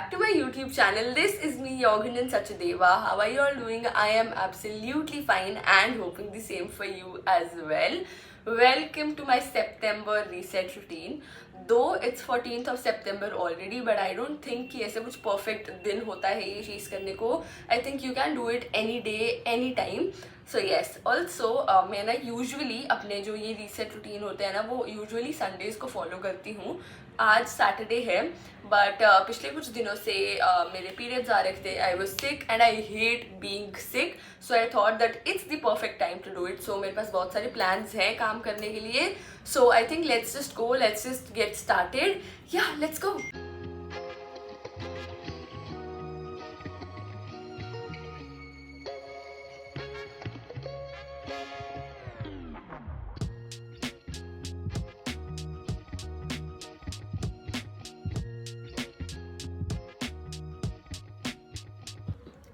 back to my YouTube channel. This is me, Yoginan Sachadeva. How are you all doing? I am absolutely fine and hoping the same for you as well. Welcome to my September reset routine. Though it's 14th of September already, but I don't think कि ऐसे कुछ perfect दिन होता है ये चीज़ करने को. I think you can do it any day, any time. So yes, also मैं ना usually अपने जो ये reset routine होते हैं ना वो usually Sundays को follow करती हूँ. आज सैटरडे है बट पिछले कुछ दिनों से मेरे पीरियड्स आ रहे थे. I was sick and I hate being sick, so I thought that it's the perfect time to do it. So मेरे पास बहुत सारे प्लान्स हैं काम करने के लिए. So I think let's just get started. या let's go.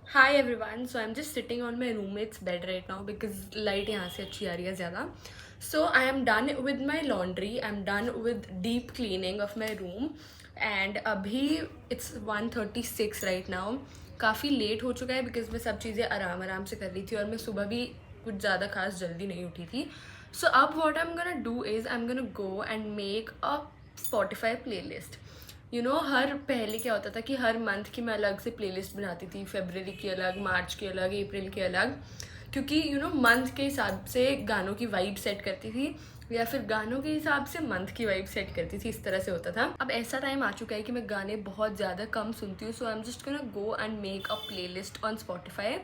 Hi everyone, so I'm just sitting on my roommate's bed right now because light यहाँ से अच्छी आ रही है ज़्यादा. So I am done with my laundry, I'm done with deep cleaning of my room and अभी it's 1:36 right now. काफ़ी late हो चुका है because मैं सब चीज़ें आराम से कर रही थी और मैं सुबह भी कुछ ज़्यादा खास जल्दी नहीं उठी थी. So अब what I'm gonna do is I'm gonna go and make a Spotify playlist. हर पहले क्या होता था कि हर मंथ की मैं अलग से प्लेलिस्ट बनाती थी. फरवरी की अलग, मार्च की अलग, अप्रैल की अलग, क्योंकि मंथ के हिसाब से गानों की वाइब सेट करती थी या फिर गानों के हिसाब से मंथ की वाइब सेट करती थी. इस तरह से होता था. अब ऐसा टाइम आ चुका है कि मैं गाने बहुत ज़्यादा कम सुनती हूँ. So I am just gonna go and make a playlist on Spotify.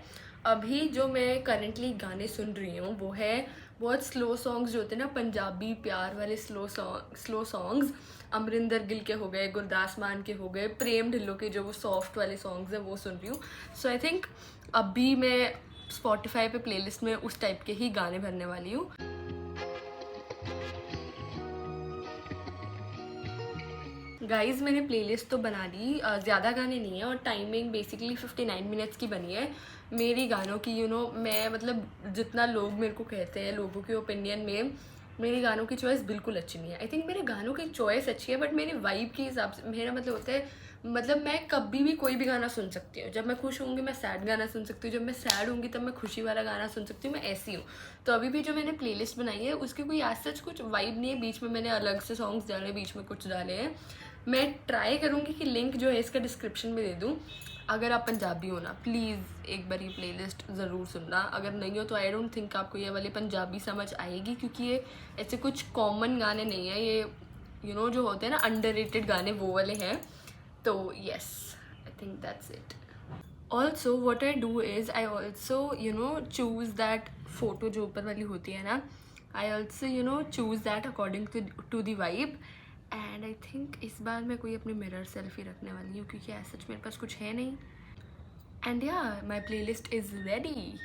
अभी जो मैं करंटली गाने सुन रही हूँ वो है बहुत स्लो सॉन्ग्स जो होते हैं ना, पंजाबी प्यार वाले स्लो सॉन्ग्स. अमरिंदर गिल के हो गए, गुरदास मान के हो गए, प्रेम ढिल्लो के जो वो सॉफ्ट वाले सॉन्ग्स हैं वो सुन रही हूँ. सो आई थिंक अभी मैं स्पॉटिफाई पे प्लेलिस्ट में उस टाइप के ही गाने भरने वाली हूँ. गाइज मैंने प्लेलिस्ट तो बना ली, ज़्यादा गाने नहीं है और टाइमिंग बेसिकली 59 मिनट्स की बनी है मेरी गानों की. मैं मतलब जितना लोग मेरे को कहते हैं, लोगों के ओपिनियन में मेरी गानों की चॉइस बिल्कुल अच्छी नहीं है. आई थिंक मेरे गानों की चॉइस अच्छी है बट मेरी वाइब के हिसाब से मेरा मतलब होता है, मतलब मैं कभी भी कोई भी गाना सुन सकती हूँ. जब मैं खुश होंगी मैं सैड गाना सुन सकती हूँ, जब मैं सैड होंगी तब मैं खुशी वाला गाना सुन सकती हूँ. मैं ऐसी हूँ. तो अभी भी जो मैंने प्लेलिस्ट बनाई है उसकी कोई आज सच कुछ वाइब नहीं है. बीच में मैंने अलग से सॉन्ग्स डाले, बीच में कुछ डाले हैं. मैं ट्राई करूँगी कि लिंक जो है इसका डिस्क्रिप्शन में दे दूँ. अगर आप पंजाबी हो ना, प्लीज़ एक बार ये प्लेलिस्ट ज़रूर सुनना. अगर नहीं हो तो आई डोंट थिंक आपको ये वाली पंजाबी समझ आएगी, क्योंकि ये ऐसे कुछ कॉमन गाने नहीं है. ये जो होते हैं ना अंडररेटेड गाने, वो वाले हैं. तो yes, I think that's it. Also what I do is I also choose that photo जो ऊपर वाली होती है ना, I also choose that according to the vibe. And I think इस बार मैं कोई अपनी मिरर सेल्फी रखने वाली हूँ क्योंकि ऐसा सच मेरे पास कुछ है नहीं. एंड या my play list is ready.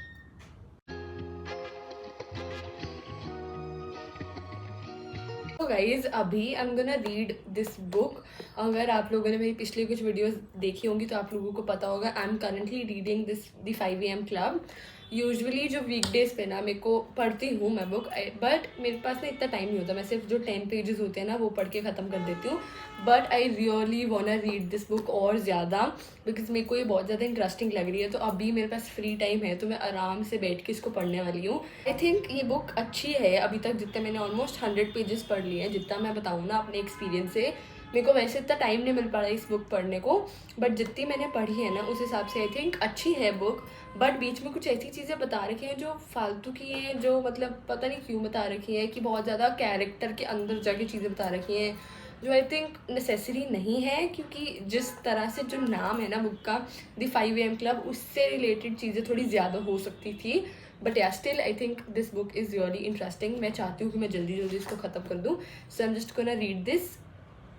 तो गाइज अभी I am gonna read this book. अगर आप लोगों ने मेरी पिछली कुछ वीडियोस देखी होंगी तो आप लोगों को पता होगा I am currently reading this the 5 AM club. Usually जो वीकडेज पे ना मेरे को पढ़ती हूँ मैं बुक, बट मेरे पास ना इतना टाइम नहीं होता. मैं सिर्फ जो 10 पेजेस होते हैं ना वो पढ़ के ख़त्म कर देती हूँ. But I really want read this book और ज़्यादा बिकॉज मेरे को ये बहुत ज़्यादा इंटरेस्टिंग लग रही है. तो अभी मेरे पास फ्री टाइम है तो मैं आराम से बैठ के इसको पढ़ने वाली हूँ. आई थिंक ये बुक अच्छी है. अभी तक जितने मैंने ऑलमोस्ट 100 पेजेस पढ़ लिए हैं, जितना मैं बताऊँ ना अपने एक्सपीरियंस से. मेरे को वैसे इतना टाइम नहीं मिल पा रहा है इस बुक पढ़ने को, बट जितनी मैंने पढ़ी है ना उस हिसाब से आई थिंक अच्छी है बुक. बट बीच में कुछ ऐसी चीज़ें बता रखी हैं जो फालतू की हैं, जो मतलब पता नहीं क्यों बता रखी हैं, कि बहुत ज़्यादा कैरेक्टर के अंदर जाके चीज़ें बता रखी हैं जो आई थिंक नेसेसरी नहीं है. क्योंकि जिस तरह से जो नाम है ना बुक का, द 5 AM क्लब, उससे रिलेटेड चीज़ें थोड़ी ज़्यादा हो सकती थी. बट या still I think this book is really interesting. मैं चाहती हूँ कि मैं जल्दी इसको ख़त्म कर दूँ. So I am just gonna read this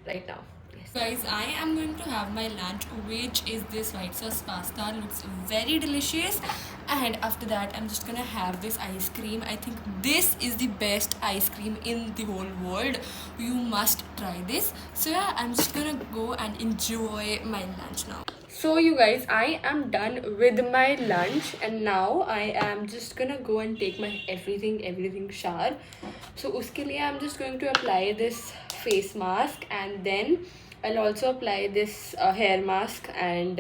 right now. Yes. Guys, I am going to have my lunch, which is this white sauce pasta. Looks very delicious. And after that I'm just gonna have this ice cream. I think this is the best ice cream in the whole world. You must try this. So yeah, I'm just gonna go and enjoy my lunch now. So you guys, I am done with my lunch and now I am just gonna go and take my everything shower. So uske liye I'm just going to apply this face mask and then I also apply this hair mask and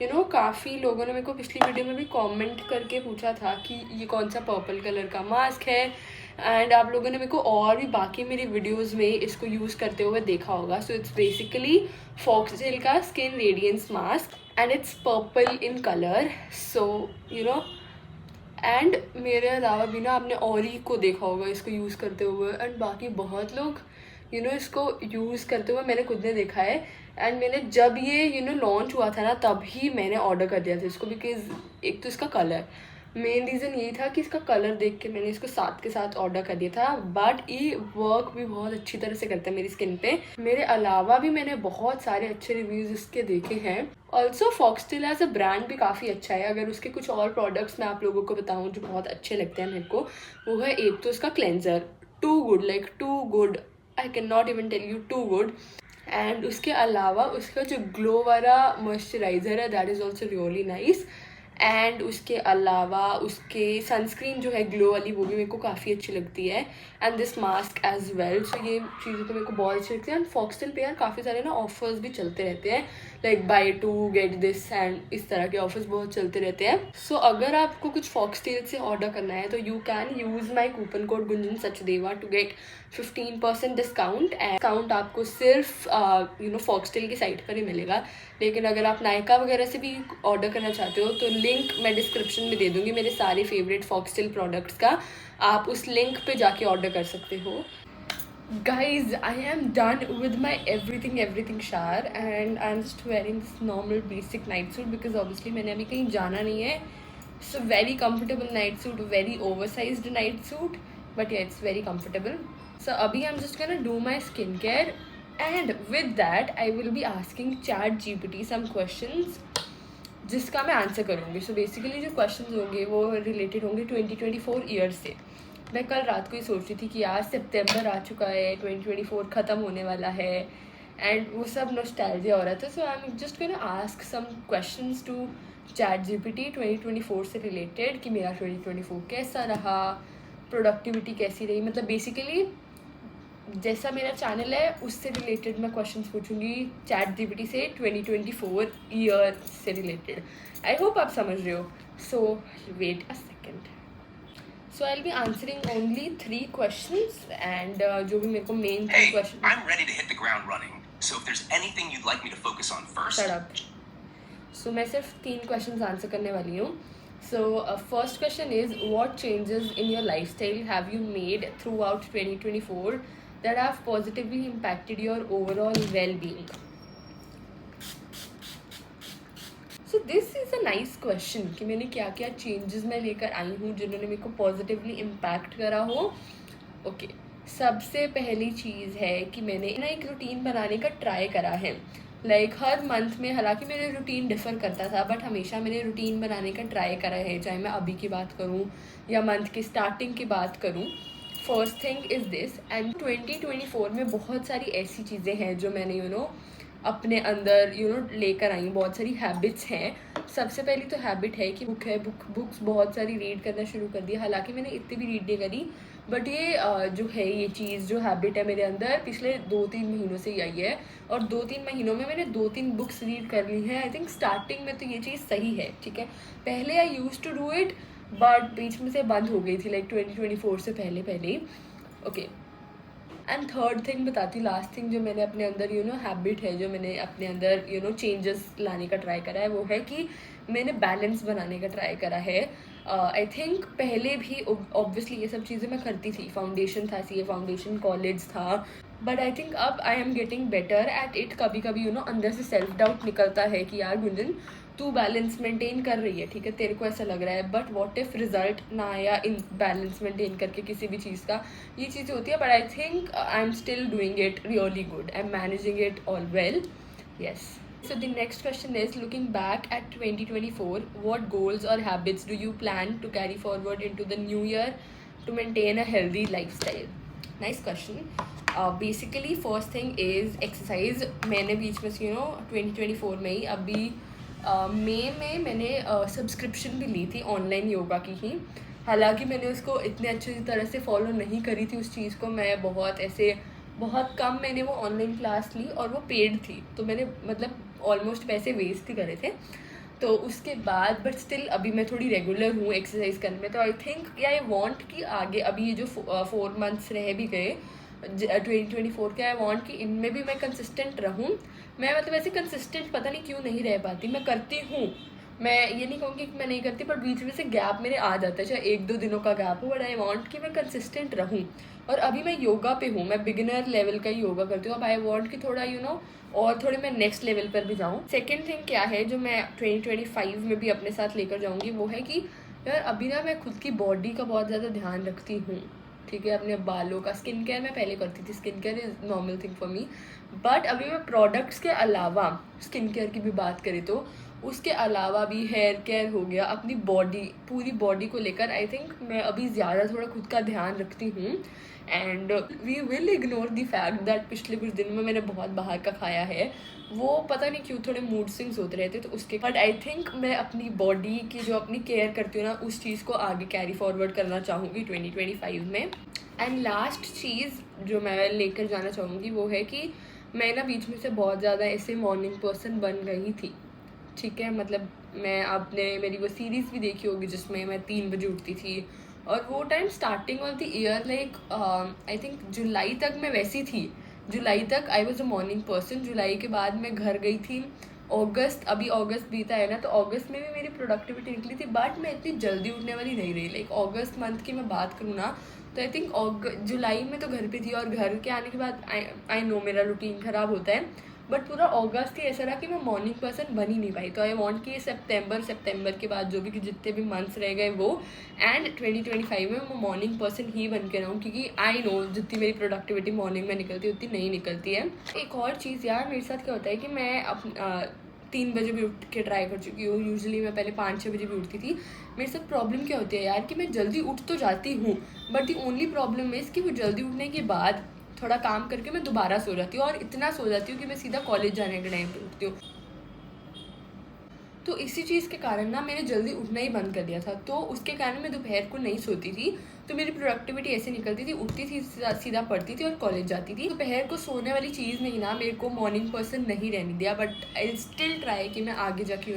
you know काफ़ी लोगों ने मेरे को पिछली video में भी comment करके पूछा था कि ये कौन सा पर्पल कलर का मास्क है, एंड आप लोगों ने मेरे को और भी बाकी मेरी वीडियोस में इसको यूज़ करते हुए देखा होगा. सो इट्स बेसिकली फॉक्सटेल का skin radiance mask and it's purple in colour. So you know and मेरे अलावा भी ना आपने और ही को देखा होगा इसको यूज़ करते हुए, एंड बाकी बहुत लोग यू नो इसको यूज़ करते हुए मैंने खुद ने देखा है. एंड मैंने जब ये यू नो लॉन्च हुआ था ना तभी मैंने ऑर्डर कर दिया था इसको, बिकॉज एक तो इसका कलर, मेन रीज़न यही था कि इसका कलर देख के मैंने इसको साथ के साथ ऑर्डर कर दिया था. बट ये वर्क भी बहुत अच्छी तरह से करता है मेरी स्किन पे. मेरे अलावा भी मैंने बहुत सारे अच्छे रिव्यूज़ इसके देखे हैं. Also Foxtale as a brand भी काफ़ी अच्छा है. अगर उसके कुछ और प्रोडक्ट्स मैं आप लोगों को बताऊँ जो बहुत अच्छे लगते हैं मेरे को, वो है एक तो इसका cleanser, too good, like too good, I can not even tell you, too good. And उसके अलावा उसका जो ग्लो वाला मॉइस्चराइज़र है that is also really nice. And उसके अलावा उसके सनस्क्रीन जो है ग्लो वाली वो भी मेरे को काफ़ी अच्छी लगती है. And this mask as well. सो ये चीज़ें तो मेरे को बहुत अच्छी लगती है. एंड फॉक्सटेल पे यार काफ़ी सारे ना ऑफर्स भी चलते रहते हैं, like buy to get this and इस तरह के ऑफर्स बहुत चलते रहते हैं. सो अगर आपको कुछ फॉक्सटेल से ऑर्डर करना है तो you can use my coupon code Gunjan Sachdeva to get 15% discount. And discount आपको सिर्फ यू नो फॉक्सटेल की साइट पर ही मिलेगा. लेकिन अगर आप नायका वगैरह से भी ऑर्डर करना चाहते हो तो लिंक मैं डिस्क्रिप्शन में दे दूँगी मेरे सारे फेवरेट फॉक्सटेल प्रोडक्ट्स का, आप उस लिंक पे जाके ऑर्डर कर सकते हो. Guys, I am done with my everything shower and I'm just wearing this normal basic night suit because obviously मैंने अभी कहीं जाना नहीं है. So very comfortable night suit, very oversized night suit, but yeah, it's very comfortable. So अभी I'm just gonna do my skincare and with that I will be asking ChatGPT some questions जिसका मैं answer करूँगी. So basically जो questions होंगे वो related होंगे 2024 year से. मैं कल रात को ही सोच रही थी कि यार सितंबर आ चुका है, 2024 ख़त्म होने वाला है एंड वो सब नॉस्टैल्जिया हो रहा था. So I am just gonna ask some questions to ChatGPT 2024 से रिलेटेड कि मेरा 2024 कैसा रहा, प्रोडक्टिविटी कैसी रही, मतलब बेसिकली जैसा मेरा चैनल है उससे रिलेटेड मैं क्वेश्चंस पूछूंगी ChatGPT से 2024 ईयर से रिलेटेड. आई होप आप समझ रहे हो. So wait a second. So I'll be answering only 3 questions and जो भी मेरे को main 3 questions. I'm ready to hit the ground running. So if there's anything you'd like me to focus on first. Shut up. So मैं सिर्फ 3 questions answer करने वाली हूँ. So first question is what changes in your lifestyle have you made throughout 2024 that have positively impacted your overall well-being? So this is a nice question कि मैंने क्या क्या changes मैं लेकर आई हूँ जिन्होंने मेरे को पॉजिटिवली इम्पैक्ट करा हो. ओके, सबसे पहली चीज़ है कि मैंने ना एक रूटीन बनाने का ट्राई करा है. लाइक हर मंथ में, हालांकि मेरे रूटीन डिफ़र करता था बट हमेशा मैंने रूटीन बनाने का ट्राई करा है, चाहे मैं अभी की बात करूँ या मंथ की स्टार्टिंग की बात करूँ. First thing is this. And 2024 में बहुत सारी ऐसी चीज़ें हैं जो मैंने यू नो अपने अंदर यू नो लेकर आई. बहुत सारी हैबिट्स हैं. सबसे पहली तो हैबिट है कि बुक्स बहुत सारी रीड करना शुरू कर दिया. हालांकि मैंने इतनी भी रीड नहीं करी बट ये जो है ये चीज़ जो हैबिट है मेरे अंदर पिछले 2-3 महीनों से ही आई है. और 2-3 महीनों में मैंने 2-3 बुक्स रीड कर ली हैं. आई थिंक स्टार्टिंग में तो ये चीज़ सही है, ठीक है. पहले I used to do it but बीच में से बंद हो गई थी, लाइक 2024 से पहले ही. ओके, एंड थर्ड थिंग बताती, लास्ट थिंग जो मैंने अपने अंदर यू नो हैबिट है जो मैंने अपने अंदर यू नो चेंजेस लाने का ट्राई करा है वो है कि मैंने बैलेंस बनाने का ट्राई करा है. आई थिंक पहले भी ऑब्वियसली ये सब चीज़ें मैं करती थी. फाउंडेशन था, CA फाउंडेशन, कॉलेज था, बट आई थिंक अब I am getting better at it. कभी कभी यू नो अंदर से सेल्फ डाउट निकलता है कि यार गुंजन तू बैलेंस मेंटेन कर रही है, ठीक है, तेरे को ऐसा लग रहा है बट व्हाट इफ रिजल्ट ना आया इन बैलेंस मेंटेन करके किसी भी चीज़ का. ये चीज़ें होती है but I think I am still doing it really good. I am managing it all well. Yes. So the next question is, looking back at 2024, what goals or habits do you plan to carry forward into the new year to maintain a healthy lifestyle? Nice question. Basically first thing is exercise. मैंने बीच में you know 2024 में ही अभी मई में मैंने subscription भी ली थी online yoga की ही. हालांकि मैंने उसको इतने अच्छी तरह से फॉलो नहीं करी थी उस चीज़ को. मैं बहुत ऐसे बहुत कम मैंने वो ऑनलाइन क्लास ली और वो पेड थी, तो मैंने मतलब ऑलमोस्ट पैसे वेस्ट ही करे थे। तो उसके बाद बट स्टिल अभी मैं थोड़ी रेगुलर हूँ एक्सरसाइज करने में, तो आई थिंक आई वांट कि आगे अभी ये जो 4 मंथ्स रह भी गए 2024 के, आई वांट कि इनमें भी मैं कंसिस्टेंट रहूँ। मैं मतलब ऐसे कंसिस्टेंट पता नहीं क्यों नहीं रह पाती, मैं करती हूँ, मैं ये नहीं कहूँगी कि मैं नहीं करती, पर बीच में से गैप मेरे आ जाता है, चाहे 1-2 दिनों का गैप हो, बट आई वांट कि मैं कंसिस्टेंट रहूँ। और अभी मैं योगा पे हूँ, मैं बिगिनर लेवल का ही योगा करती हूँ। अब आई वांट कि थोड़ा और थोड़े मैं नेक्स्ट लेवल पर भी जाऊँ। सेकेंड थिंग क्या है जो मैं 2025 में भी अपने साथ लेकर जाऊँगी, वो है कि यार अभी ना मैं खुद की बॉडी का बहुत ज़्यादा ध्यान रखती हूँ, ठीक है, अपने बालों का। स्किन केयर मैं पहले करती थी, skin care is normal thing for me, but अभी मैं प्रोडक्ट्स के अलावा स्किन केयर की भी बात करें तो उसके अलावा भी हेयर केयर हो गया, अपनी बॉडी, पूरी बॉडी को लेकर आई थिंक मैं अभी ज़्यादा थोड़ा खुद का ध्यान रखती हूँ। And we will ignore the fact that पिछले कुछ दिन में मैंने बहुत बाहर का खाया है, वो पता नहीं क्यों थोड़े मूड स्विंग्स होते रहते, तो उसके बट आई थिंक मैं अपनी बॉडी की जो अपनी केयर करती हूँ ना, उस चीज़ को आगे कैरी फॉरवर्ड करना चाहूँगी 2025 में। एंड लास्ट चीज़ जो मैं लेकर जाना चाहूँगी वो है कि मैं ना बीच में से बहुत ज़्यादा ऐसे मॉर्निंग पर्सन बन गई थी, ठीक है, मतलब मैं आपने मेरी वो सीरीज़ भी देखी होगी जिसमें मैं 3 बजे उठती थी, और वो time starting of the year like I think जुलाई तक मैं वैसी थी। जुलाई तक I was a morning person, जुलाई के बाद मैं घर गई थी। अगस्त, अभी अगस्त बीता है ना, तो अगस्त में भी मेरी प्रोडक्टिविटी निकली थी, बट मैं इतनी जल्दी उठने वाली नहीं रही। लाइक अगस्त मंथ की मैं बात करूँ ना, तो आई थिंक जुलाई में तो घर पे थी, और घर के आने के बाद आई नो मेरा रूटीन ख़राब होता है, बट पूरा अगस्त ही ऐसा रहा कि मैं मॉर्निंग पर्सन बन ही नहीं पाई। तो आई वांट कि सितंबर के बाद जो भी जितने भी मंथ्स रह गए वो, एंड 2025 में मैं मॉर्निंग पर्सन ही बन के रहूँ, क्योंकि आई नो जितनी मेरी प्रोडक्टिविटी मॉर्निंग में निकलती है उतनी नहीं निकलती है। एक और चीज़ यार, मेरे साथ क्या होता है कि मैं 3 बजे भी उठ के ट्राई कर चुकी हूँ, यूजुअली मैं पहले 5-6 बजे भी उठती थी। मेरे साथ प्रॉब्लम क्या होती है यार कि मैं जल्दी उठ तो जाती हूँ, but the only problem is कि वो जल्दी उठने के बाद थोड़ा काम करके मैं दोबारा सो जाती हूँ, और इतना सो जाती हूँ कि मैं सीधा कॉलेज जाने के टाइम पे उठती हूँ। तो इसी चीज़ के कारण ना मैंने जल्दी उठना ही बंद कर दिया था, तो उसके कारण मैं दोपहर को नहीं सोती थी, तो मेरी प्रोडक्टिविटी ऐसे निकलती थी, उठती थी सीधा पढ़ती थी और कॉलेज जाती थी। दोपहर को सोने वाली चीज़ नहीं ना मेरे को मॉर्निंग पर्सन नहीं रहने दिया, बट आई स्टिल ट्राई कि मैं आगे जाके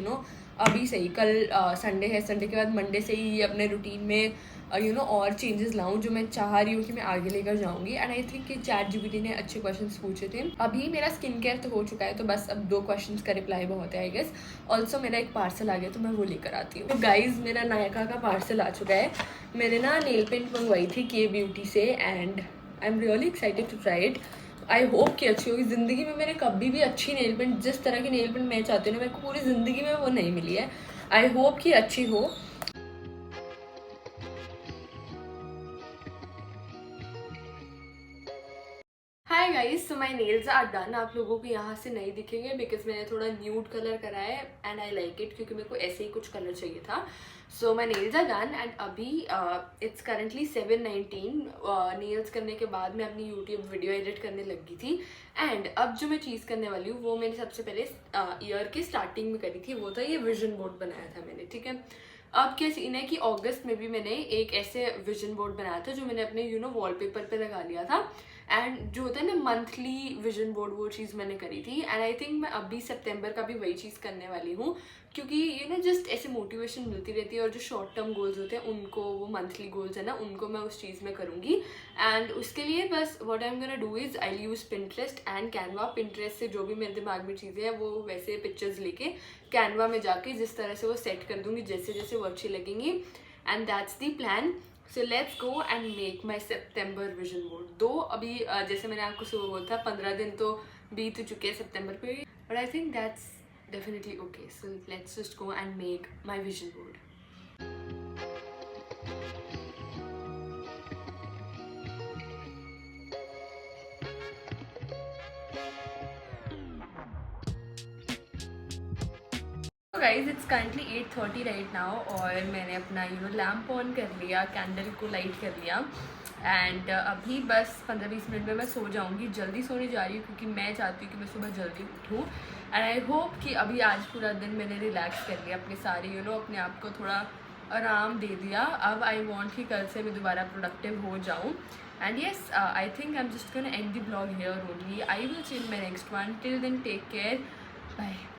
अभी सही, कल संडे है, संडे के बाद मंडे से ही अपने रूटीन में और चेंजेस लाऊं जो मैं चाह रही हूँ कि मैं आगे लेकर जाऊँगी। एंड आई थिंक कि ChatGPT ने अच्छे क्वेश्चंस पूछे थे। अभी मेरा स्किन केयर तो हो चुका है, तो बस अब 2 क्वेश्चंस का रिप्लाई बहुत है आई गेस। ऑल्सो मेरा एक पार्सल आ गया, तो मैं वो लेकर आती हूँ। तो गाइज मेरा नायका का पार्सल आ चुका है। मैंने ना नेल पेंट मंगवाई थी के ब्यूटी से, and I am really excited to try it. I hope कि अच्छी होगी। ज़िंदगी में मैंने कभी भी अच्छी नेल पेंट, जिस तरह की नेल पेंट मैं चाहती हूँ ना, मेरे को पूरी ज़िंदगी में वो नहीं मिली है। आई होप कि अच्छी हो। Hi guys, so my nails are done. आप लोगों को यहाँ से नहीं दिखेंगे बिकॉज मैंने थोड़ा न्यूड कलर करा है, एंड आई लाइक इट, क्योंकि मेरे को ऐसे ही कुछ कलर चाहिए था। So my nails are done, and अभी इट्स करंटली 7:19। नेल्स करने के बाद मैं अपनी यूट्यूब वीडियो एडिट करने लगी थी, एंड अब जो मैं चीज़ करने वाली हूँ वो मैंने सबसे पहले ईयर की स्टार्टिंग में करी थी। वो था ये विजन बोर्ड बनाया था मैंने, ठीक है। अब क्या सीन है कि अगस्त में भी मैंने एक ऐसे विजन बोर्ड बनाया था जो मैंने अपने वॉलपेपर पे लगा लिया था, एंड जो होता है ना मंथली विजन बोर्ड, वो चीज़ मैंने करी थी। एंड आई थिंक मैं अभी सितंबर का भी वही चीज़ करने वाली हूँ, क्योंकि जस्ट ऐसे मोटिवेशन मिलती रहती है, और जो शॉर्ट टर्म गोल्स होते हैं उनको, वो मंथली गोल्स है ना, उनको मैं उस चीज़ में करूँगी। एंड उसके लिए बस what I am gonna do is I use Pinterest and Canva. Pinterest से जो भी मेरे दिमाग में चीज़ें हैं वो वैसे पिक्चर्स लेके कैनवा में जाके जिस तरह से वो सेट कर दूँगी, जैसे जैसे वो अच्छी लगेंगी, and that's the plan. So let's go and make my September vision board. दो अभी जैसे मैंने आपको सुबह बोला था 15 दिन तो बीत चुके हैं सितंबर पे, but I think that's definitely okay. So let's just go and make my vision board. Guys it's currently 8:30 right now, और मैंने अपना लैम्प ऑन कर लिया, कैंडल को लाइट कर लिया, एंड अभी बस 15-20 मिनट में मैं सो जाऊंगी। जल्दी सोने जा रही हूँ क्योंकि मैं चाहती हूँ कि मैं सुबह जल्दी उठूँ, एंड आई होप कि अभी आज पूरा दिन मैंने रिलैक्स कर लिया, अपने सारे अपने आप को थोड़ा आराम दे दिया. अब आई वॉन्ट कि कल से मैं दोबारा प्रोडक्टिव हो जाऊँ. And yes, I think I'm just gonna end the vlog here only. I will see you in my next one. Till then, take care. Bye.